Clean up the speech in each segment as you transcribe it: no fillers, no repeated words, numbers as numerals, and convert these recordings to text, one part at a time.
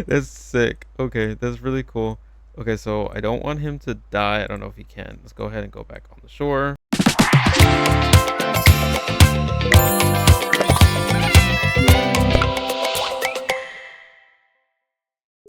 That's sick. Okay, that's really cool. Okay, so I don't want him to die. I don't know if he can. Let's go ahead and go back on the shore.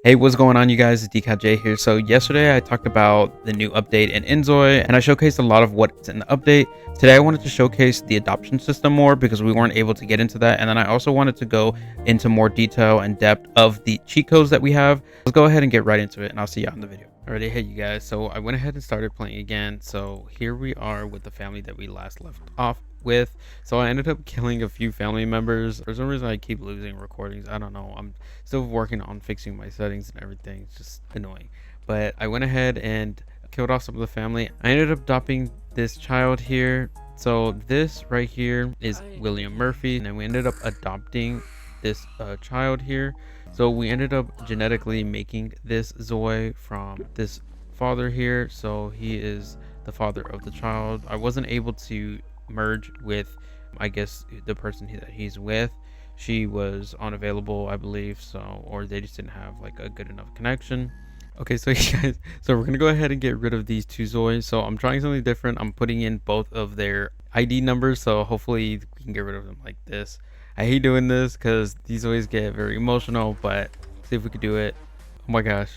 Hey, what's going on, you guys? It's DKJ here. So yesterday I talked about the new update in InZoi, and I showcased a lot of what's in the update. Today I wanted to showcase the adoption system more because we weren't able to get into that. And then I also wanted to go into more detail and depth of the cheat codes that we have. Let's go ahead and get right into it, and I'll see you on the video. Alrighty, hey you guys. So I went ahead and started playing again. So here we are with the family that we last left off with. So I ended up killing a few family members. For some reason I keep losing recordings. I don't know. I'm still working on fixing my settings and everything. It's just annoying. But I went ahead and killed off some of the family. I ended up adopting this child here. So this right here is William Murphy, and then we ended up adopting this child here. So we ended up genetically making this Zoi from this father here. So he is the father of the child. I wasn't able to merge with, I guess, the person that he's with. She was unavailable, I believe, so, or they just didn't have like a good enough connection. Okay, so you guys, so we're gonna go ahead and get rid of these two Zois. So I'm trying something different. I'm putting in both of their ID numbers, so hopefully we can get rid of them like this. I hate doing this because these always get very emotional, but see if we could do it. Oh my gosh,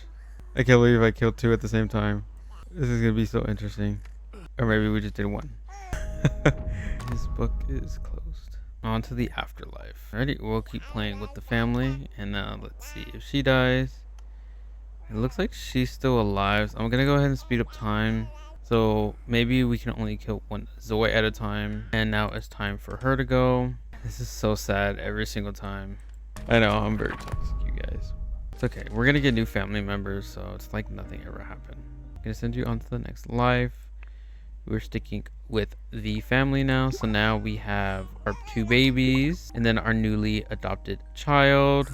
I can't believe I killed two at the same time. This is gonna be so interesting. Or maybe we just did one. This book is closed. On to the afterlife. Alrighty, we'll keep playing with the family, and let's see if she dies. It looks like she's still alive, so I'm gonna go ahead and speed up time. So maybe we can only kill one Zoi at a time. And now it's time for her to go. This is so sad every single time. I know, I'm very toxic, you guys. It's okay, we're gonna get new family members, so it's like nothing ever happened. I'm gonna send you on to the next life. We're sticking with the family now, so now we have our two babies and then our newly adopted child.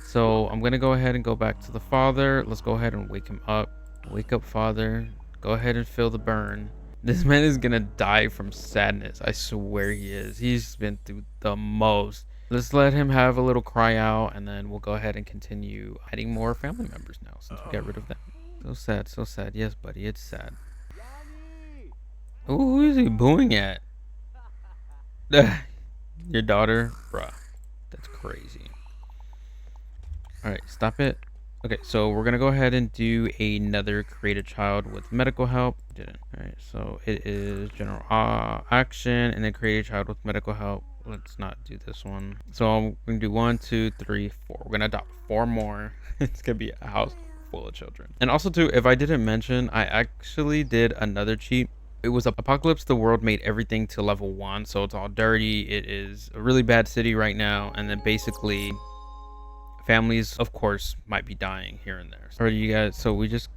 So I'm gonna go ahead and go back to the father. Let's go ahead and wake him up. Wake up, father. Go ahead and feel the burn. This man is gonna die from sadness. I swear he is. He's been through the most. Let's let him have a little cry out, and then we'll go ahead and continue adding more family members now since we got rid of them. So sad, so sad. Yes, buddy, it's sad. Ooh, who is he booing at? Your daughter? Bruh. That's crazy. Alright, stop it. Okay, so we're gonna go ahead and do another create a child with medical help. Didn't. Alright, so it is general action and then create a child with medical help. Let's not do this one. So I'm gonna do 1, 2, 3, 4. We're gonna adopt 4 more. It's gonna be a house full of children. And also too, if I didn't mention, I actually did another cheat. It was Apocalypse. The world made everything to level 1, so it's all dirty. It is a really bad city right now, and then basically families, of course, might be dying here and there. Alright, you guys, so we just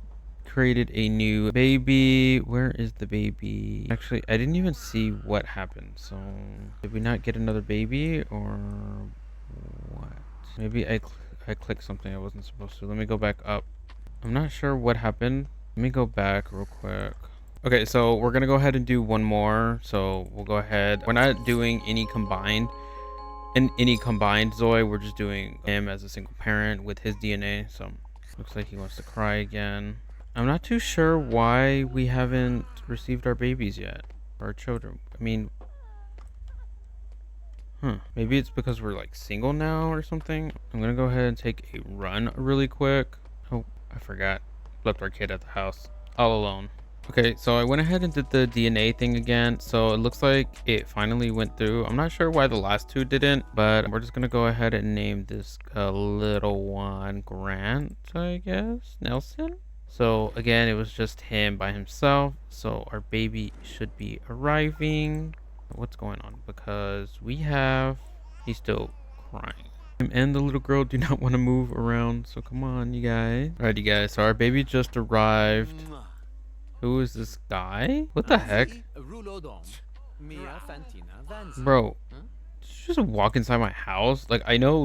created a new baby. Where is the baby? Actually, I didn't even see what happened. So did we not get another baby or what? Maybe I clicked something I wasn't supposed to. Let me go back up. I'm not sure what happened. Let me go back real quick. Okay, so we're gonna go ahead and do one more. So we'll go ahead. We're not doing any combined Zoi. We're just doing him as a single parent with his DNA. So looks like he wants to cry again. I'm not too sure why we haven't received our babies yet, our children. I mean, maybe it's because we're like single now or something. I'm gonna go ahead and take a run really quick. Oh, I forgot. Left our kid at the house all alone. Okay, so I went ahead and did the DNA thing again. So it looks like it finally went through. I'm not sure why the last two didn't, but we're just gonna go ahead and name this little one Grant, I guess. Nelson. So again, it was just him by himself. So our baby should be arriving. What's going on? Because he's still crying. Him and the little girl do not want to move around. So come on, you guys. All right, you guys. So our baby just arrived. Who is this guy? What the heck? Bro, did you just walk inside my house? Like, I know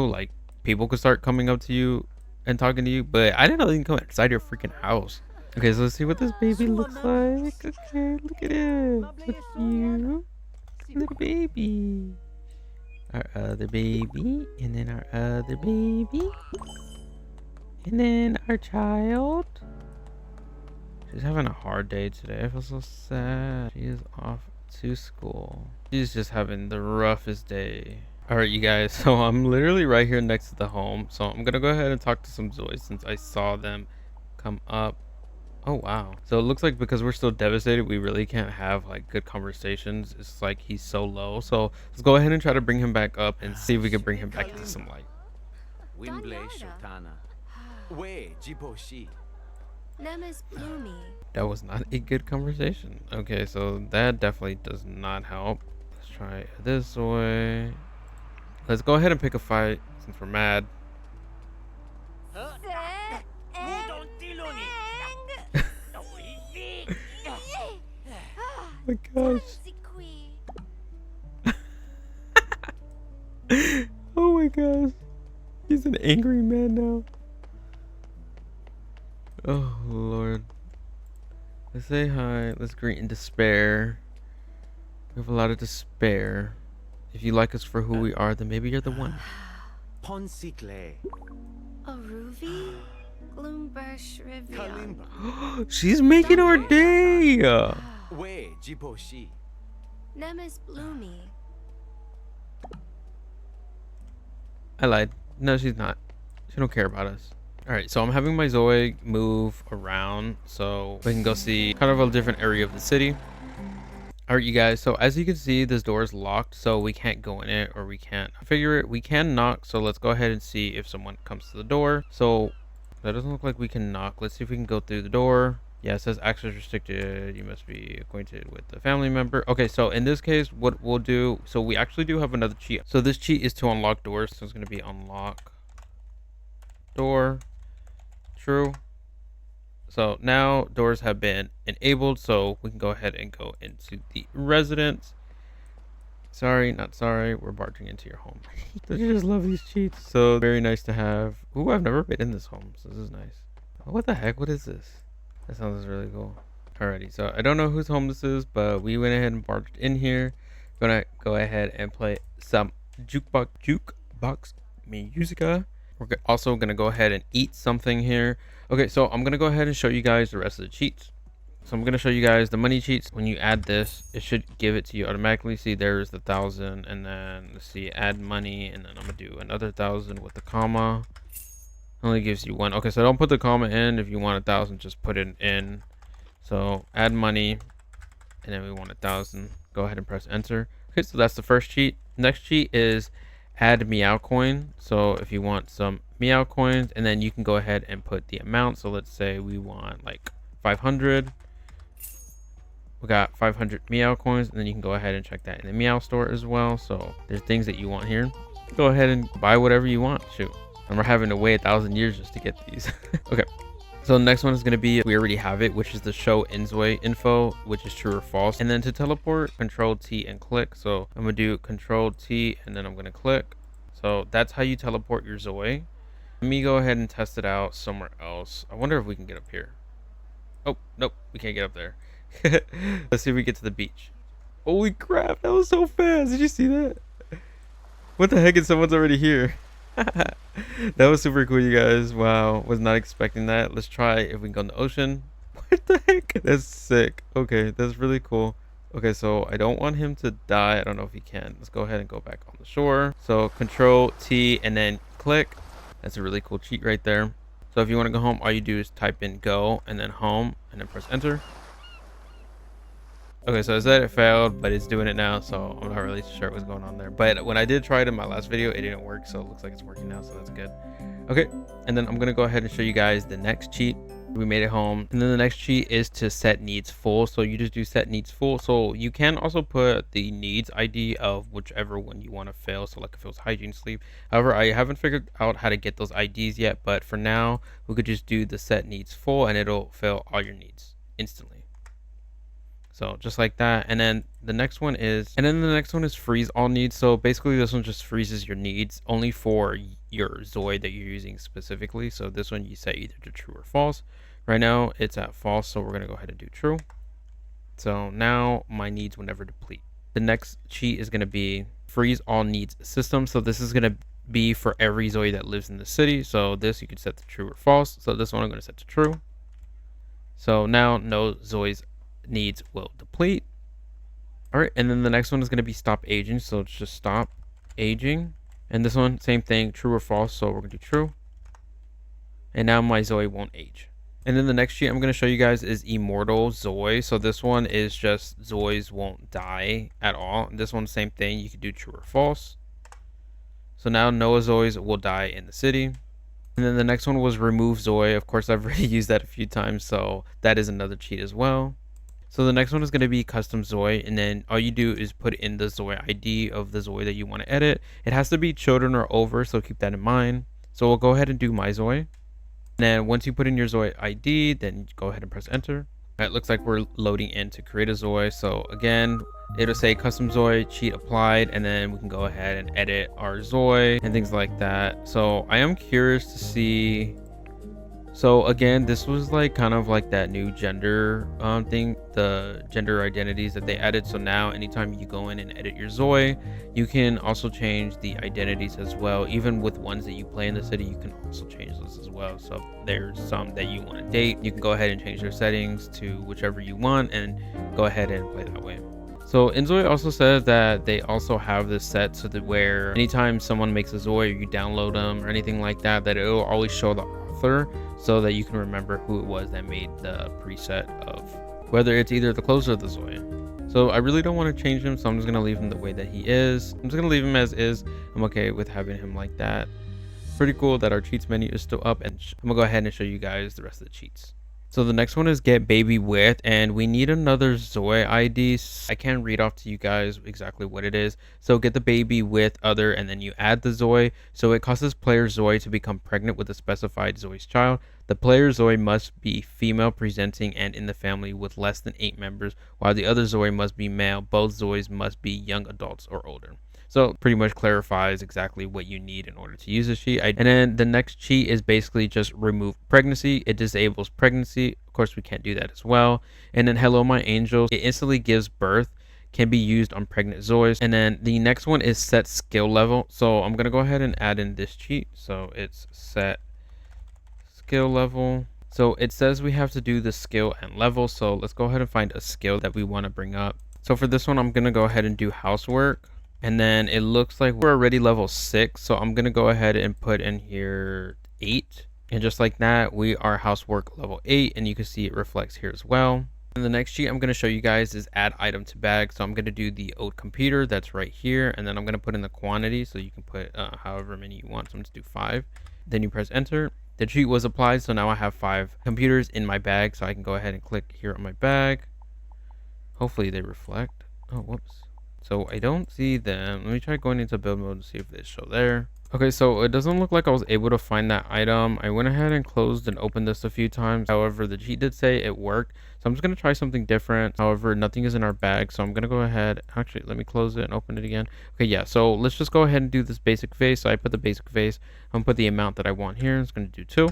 like people could start coming up to you and talking to you, but I didn't know they can come inside your freaking house. Okay, so let's see what this baby looks like. Okay, look at it. So cute. Little baby. Our other baby, and then our other baby. And then our child. She's having a hard day today. I feel so sad. She is off to school. She's just having the roughest day. All right, you guys. So I'm literally right here next to the home. So I'm going to go ahead and talk to some Zois since I saw them come up. Oh, wow. So it looks like because we're still devastated, we really can't have like good conversations. It's like he's so low. So let's go ahead and try to bring him back up and see if we can bring him back into some light. That was not a good conversation. Okay, so that definitely does not help. Let's try this way. Let's go ahead and pick a fight since we're mad. Oh my gosh. Oh my gosh. He's an angry man now. Oh Lord. Let's say hi. Let's greet in despair. We have a lot of despair. If you like us for who we are, then maybe you're the one. She's making our day. I lied. No, she's not. She don't care about us. All right, so I'm having my Zoi move around so we can go see kind of a different area of the city. All right, you guys, so as you can see, this door is locked, so we can't go in it, or we can't figure it. We can knock, so let's go ahead and see if someone comes to the door. So that doesn't look like we can knock. Let's see if we can go through the door. Yeah, it says access restricted. You must be acquainted with the family member. Okay, so in this case, what we'll do, so we actually do have another cheat. So this cheat is to unlock doors, so it's going to be unlock door. True. So now doors have been enabled, so we can go ahead and go into the residence. Sorry, not sorry. We're barging into your home. Don't you just love these cheats? So very nice to have. Ooh, I've never been in this home, so this is nice. Oh, what the heck? What is this? That sounds really cool. Alrighty, so I don't know whose home this is, but we went ahead and barged in here. Gonna go ahead and play some jukebox musica. We're also gonna go ahead and eat something here. Okay, so I'm gonna go ahead and show you guys the rest of the cheats. So I'm gonna show you guys the money cheats. When you add this, it should give it to you automatically. See, there's the 1,000, and then let's see, add money, and then I'm gonna do another 1,000 with the comma. Only gives you one. Okay, so don't put the comma in. If you want 1,000, just put it in. So add money, and then we want 1,000. Go ahead and press enter. Okay, so that's the first cheat. Next cheat is addMeowCoin. So if you want some meow coins, and then you can go ahead and put the amount. So let's say we want like 500. We got 500 meow coins, and then you can go ahead and check that in the meow store as well. So there's things that you want here. Go ahead and buy whatever you want. Shoot, and we're having to wait 1,000 years just to get these. Okay, so the next one is going to be, we already have it, which is the showZoiInfo, which is true or false. And then to teleport, Ctrl T and click. So I'm gonna do Ctrl T, and then I'm gonna click. So that's how you teleport your Zoi. Let me go ahead and test it out somewhere else. I wonder if we can get up here. Oh, nope, we can't get up there. Let's see if we get to the beach. Holy crap, that was so fast. Did you see that? What the heck, is someone's already here? That was super cool, you guys. Wow, was not expecting that. Let's try if we can go in the ocean. What the heck? That's sick. Okay, that's really cool. Okay, so I don't want him to die. I don't know if he can. Let's go ahead and go back on the shore. So Control T and then click. That's a really cool cheat right there. So if you want to go home, all you do is type in go and then home and then press enter. Okay, so it said it failed, but it's doing it now, so I'm not really sure what's going on there. But when I did try it in my last video, it didn't work, so it looks like it's working now, so that's good. Okay, and then I'm gonna go ahead and show you guys the next cheat. We made it home, and then the next cheat is to set needs full. So you just do set needs full. So you can also put the needs ID of whichever one you want to fill. So like if it was hygiene, sleep. However, I haven't figured out how to get those IDs yet, but for now we could just do the set needs full, and it'll fill all your needs instantly. So just like that. And then the next one is freezeAllNeeds. So basically this one just freezes your needs only for your Zoi that you're using specifically. So this one you set either to true or false. Right now it's at false, so we're gonna go ahead and do true. So now my needs will never deplete. The next cheat is gonna be freezeAllNeedsSystem. So this is gonna be for every Zoi that lives in the city. So this you could set to true or false. So this one I'm going to set to true. So now no Zoi's needs will deplete. All right, and then the next one is going to be stop aging. So it's just stop aging. And this one, same thing, true or false. So we're going to do true. And now my Zoi won't age. And then the next cheat I'm going to show you guys is immortalZoi. So this one is just Zois won't die at all. And this one, same thing. You could do true or false. So now no Zois will die in the city. And then the next one was removeZoi. Of course, I've already used that a few times, so that is another cheat as well. So the next one is going to be custom Zoi, and then all you do is put in the Zoi ID of the Zoi that you want to edit. It has to be children or over, so keep that in mind. So we'll go ahead and do my Zoi. And then once you put in your Zoi ID, then go ahead and press enter. It looks like we're loading in to create a Zoi. So again, it'll say custom Zoi cheat applied, and then we can go ahead and edit our Zoi and things like that. So I am curious to see. So again, this was like kind of like that new gender thing, the gender identities that they added. So now anytime you go in and edit your Zoi, you can also change the identities as well. Even with ones that you play in the city, you can also change those as well. So if there's some that you want to date, you can go ahead and change their settings to whichever you want and go ahead and play that way. So InZoi also says that they also have this set so that where anytime someone makes a Zoi or you download them or anything like that, that it will always show the author so that you can remember who it was that made the preset of whether it's either the closer or the Zoi. So I really don't want to change him, so I'm just going to leave him the way that he is. I'm just going to leave him as is. I'm okay with having him like that. Pretty cool that our cheats menu is still up, and I'm going to go ahead and show you guys the rest of the cheats. So the next one is get baby with, and we need another Zoi ID. I can't read off to you guys exactly what it is. So get the baby with other, and then you add the Zoi. So it causes player Zoi to become pregnant with a specified Zoi's child. The player Zoi must be female presenting and in the family with less than 8 members, while the other Zoi must be male. Both Zois must be young adults or older. So pretty much clarifies exactly what you need in order to use this cheat. And then the next cheat is basically just remove pregnancy. It disables pregnancy. Of course, we can't do that as well. And then hello, my angels. It instantly gives birth. Can be used on pregnant Zois. And then the next one is set skill level. So I'm going to go ahead and add in this cheat. So it's set skill level. So it says we have to do the skill and level. So let's go ahead and find a skill that we want to bring up. So for this one, I'm going to go ahead and do housework. And then it looks like we're already level 6. So I'm going to go ahead and put in here 8. And just like that, we are housework level 8. And you can see it reflects here as well. And the next sheet I'm going to show you guys is add item to bag. So I'm going to do the old computer that's right here. And then I'm going to put in the quantity. So you can put however many you want. So I'm going to do 5. Then you press enter. The cheat was applied. So now I have 5 computers in my bag. So I can go ahead and click here on my bag. Hopefully they reflect. Oh, whoops. So I don't see them. Let me try going into build mode to see if they show there. Okay, so it doesn't look like I was able to find that item. I went ahead and closed and opened this a few times. However, the cheat did say it worked. So I'm just going to try something different. However, nothing is in our bag. So I'm going to go ahead. Actually, let me close it and open it again. Okay, yeah. So let's just go ahead and do this basic vase. So I put the basic vase. I'm going to put the amount that I want here. It's going to do 2.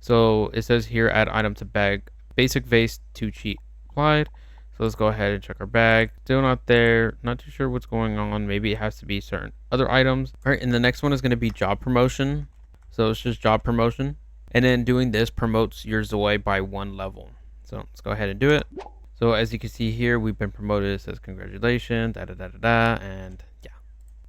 So it says here, add item to bag. Basic vase 2 cheat applied. So let's go ahead and check our bag. Still not there. Not too sure what's going on. Maybe it has to be certain other items. All right, and the next one is going to be job promotion. So it's just job promotion. And then doing this promotes your Zoi by 1 level. So let's go ahead and do it. So as you can see here, we've been promoted. It says congratulations, and yeah.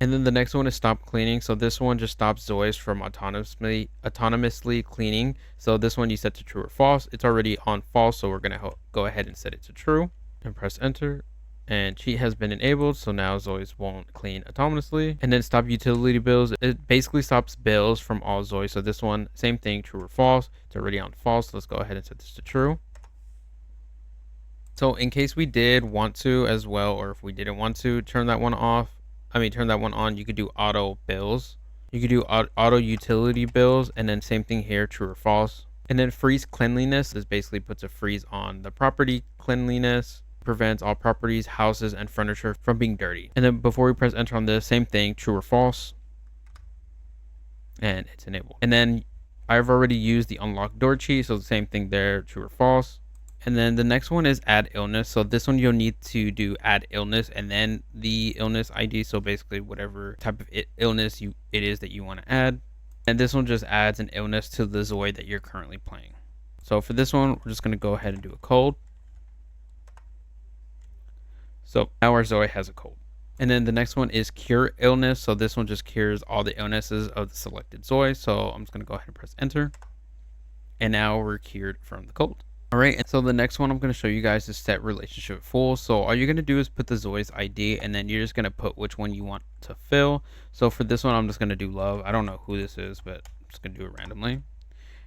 And then the next one is stop cleaning. So this one just stops Zois from autonomously cleaning. So this one you set to true or false. It's already on false, so we're going to go ahead and set it to true. And press enter, and cheat has been enabled, so now Zois won't clean autonomously. And then stop utility bills. It basically stops bills from all Zois. So this one, same thing, true or false. It's already on false, so let's go ahead and set this to true. So in case we did want to as well, or if we didn't want to turn that one off, turn that one on, you could do auto bills. You could do auto utility bills, and then same thing here, true or false. And then freeze cleanliness is basically puts a freeze on the property cleanliness. Prevents all properties, houses, and furniture from being dirty. And then before we press enter on this, same thing, true or false. And it's enabled. And then I've already used the unlock door cheat, so the same thing there, true or false. And then the next one is add illness. So this one you'll need to do add illness and then the illness ID. So basically whatever type of illness it is that you want to add. And this one just adds an illness to the Zoi that you're currently playing. So for this one, we're just going to go ahead and do a cold. So now our Zoi has a cold. And then the next one is cure illness. So this one just cures all the illnesses of the selected Zoi. So I'm just going to go ahead and press enter. And now we're cured from the cold. All right, and so the next one I'm going to show you guys is set relationship full. So all you're going to do is put the Zoi's ID, and then you're just going to put which one you want to fill. So for this one, I'm just going to do love. I don't know who this is, but I'm just going to do it randomly.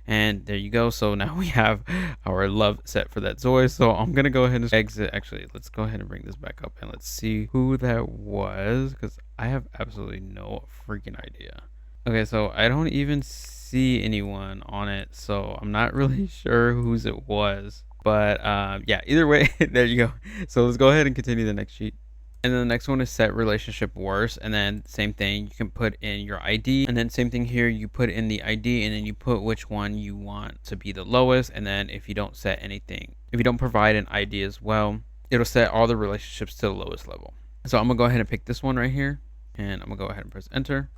And there you go. So now we have our love set for that Zoi. So I'm going to go ahead and exit. Actually, let's go ahead and bring this back up and let's see who that was, because I have absolutely no freaking idea. Okay, so I don't even see anyone on it, so I'm not really sure whose it was. But yeah, either way, there you go. So let's go ahead and continue the next sheet. And then the next one is set relationship worse, and then same thing, you can put in your ID, and then same thing here, you put in the ID and then you put which one you want to be the lowest. And then if you don't set anything, if you don't provide an ID as well, it'll set all the relationships to the lowest level. So I'm gonna go ahead and pick this one right here, and I'm gonna go ahead and press enter.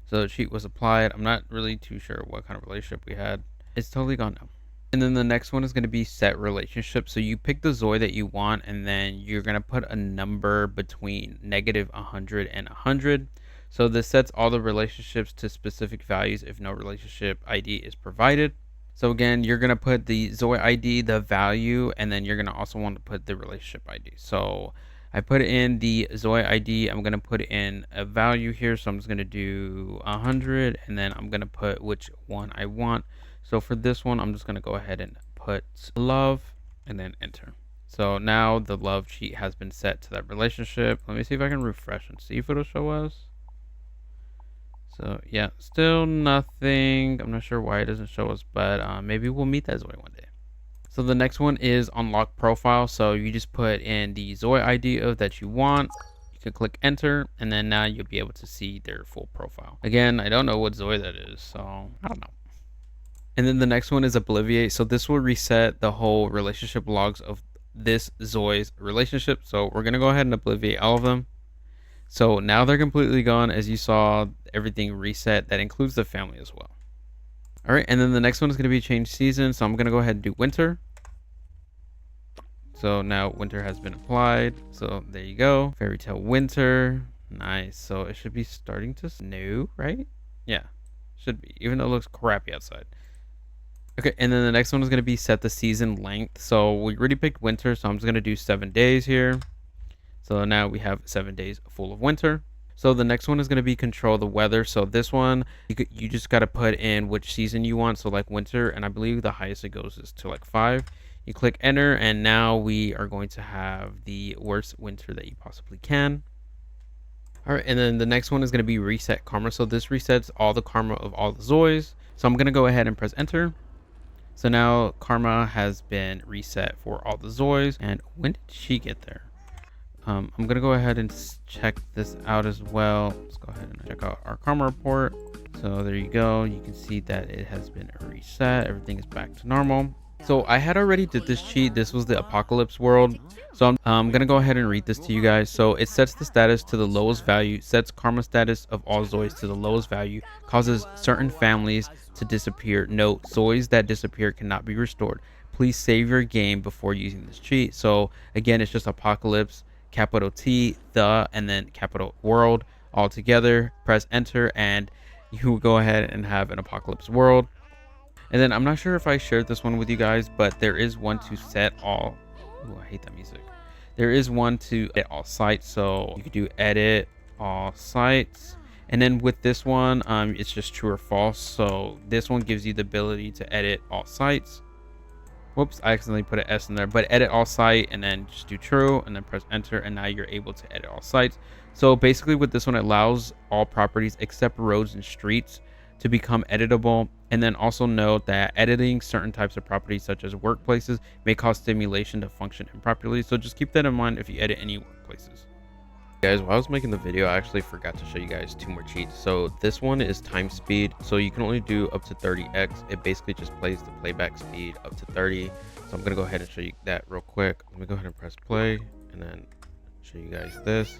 So the cheat was applied. I'm not really too sure what kind of relationship we had. It's totally gone now. And then the next one is going to be set relationship. So you pick the Zoi that you want, and then you're going to put a number between -100 and 100. So this sets all the relationships to specific values if no relationship ID is provided. So again, you're going to put the Zoi ID, the value, and then you're going to also want to put the relationship ID. So I put in the Zoi ID. I'm going to put in a value here. So I'm just going to do 100, and then I'm going to put which one I want. So for this one, I'm just going to go ahead and put love and then enter. So now the love cheat has been set to that relationship. Let me see if I can refresh and see if it'll show us. So yeah, still nothing. I'm not sure why it doesn't show us, but maybe we'll meet that Zoi one day. So the next one is unlock profile. So you just put in the Zoi ID of that you want. You can click enter, and then now you'll be able to see their full profile. Again, I don't know what Zoi that is, so I don't know. And then the next one is obliviate. So this will reset the whole relationship logs of this Zoi's relationship. So we're going to go ahead and obliviate all of them. So now they're completely gone. As you saw, everything reset. That includes the family as well. All right, and then the next one is going to be change season. So I'm going to go ahead and do winter. So now winter has been applied. So there you go. Fairy tale winter. Nice. So it should be starting to snow, right? Yeah, should be, even though it looks crappy outside. Okay, and then the next one is going to be set the season length. So we already picked winter, so I'm just going to do 7 days here. So now we have 7 days full of winter. So the next one is going to be control the weather. So this one, you just got to put in which season you want. So like winter, and I believe the highest it goes is to like 5. You click enter, and now we are going to have the worst winter that you possibly can. All right, and then the next one is going to be reset karma. So this resets all the karma of all the Zois. So I'm going to go ahead and press enter. So now karma has been reset for all the Zois. And when did she get there? I'm going to go ahead and check this out as well. Let's go ahead and check out our karma report. So there you go. You can see that it has been reset. Everything is back to normal. So I had already did this cheat. This was the apocalypse world. So I'm going to go ahead and read this to you guys. So it sets the status to the lowest value, sets karma status of all Zois to the lowest value, causes certain families to disappear. Note, Zois that disappear cannot be restored. Please save your game before using this cheat. So again, it's just apocalypse, capital T, the, and then capital world all together. Press enter, and you will go ahead and have an apocalypse world. And then I'm not sure if I shared this one with you guys, but there is one to set all. Ooh, I hate that music. There is one to edit all sites. So you could do edit all sites. And then with this one, it's just true or false. So this one gives you the ability to edit all sites. Whoops, I accidentally put an S in there, but edit all site, and then just do true, and then press enter, and now you're able to edit all sites. So basically with this one, it allows all properties except roads and streets to become editable. And then also note that editing certain types of properties such as workplaces may cause stimulation to function improperly. So just keep that in mind if you edit any workplaces. Guys, while I was making the video, I actually forgot to show you guys 2 more cheats. So this one is time speed, so you can only do up to 30x. It basically just plays the playback speed up to 30. So I'm gonna go ahead and show you that real quick. Let me go ahead and press play and then show you guys this.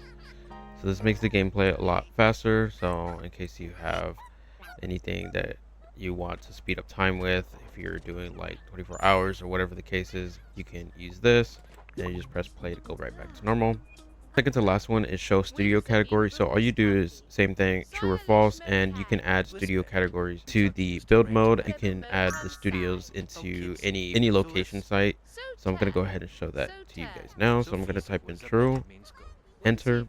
So this makes the gameplay a lot faster, so in case you have anything that you want to speed up time with, if you're doing like 24 hours or whatever the case is, you can use this and you just press play to go right back to normal. Second to last one is show studio category. So all you do is same thing, true or false, and you can add studio categories to the build mode. You can add the studios into any location site. So I'm going to go ahead and show that to you guys now. So I'm going to type in true, enter.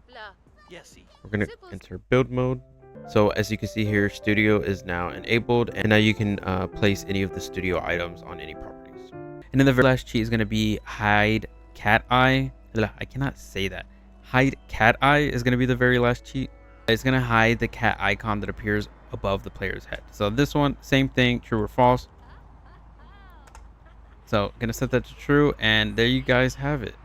We're going to enter build mode. So as you can see here, studio is now enabled, and now you can place any of the studio items on any properties. And then the very last cheat is going to be hide cat eye. I cannot say that. Hide cat eye is going to be the very last cheat. It's going to hide the cat icon that appears above the player's head. So this one, same thing, true or false. So I'm going to set that to true, and there you guys have it.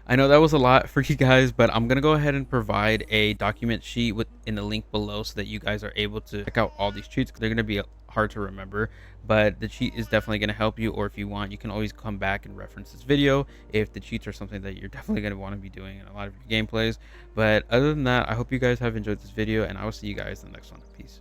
I know that was a lot for you guys, but I'm going to go ahead and provide a document sheet in the link below so that you guys are able to check out all these cheats, because they're going to be hard to remember, but the cheat is definitely going to help you. Or if you want, you can always come back and reference this video if the cheats are something that you're definitely going to want to be doing in a lot of your gameplays. But other than that, I hope you guys have enjoyed this video, and I will see you guys in the next one. Peace.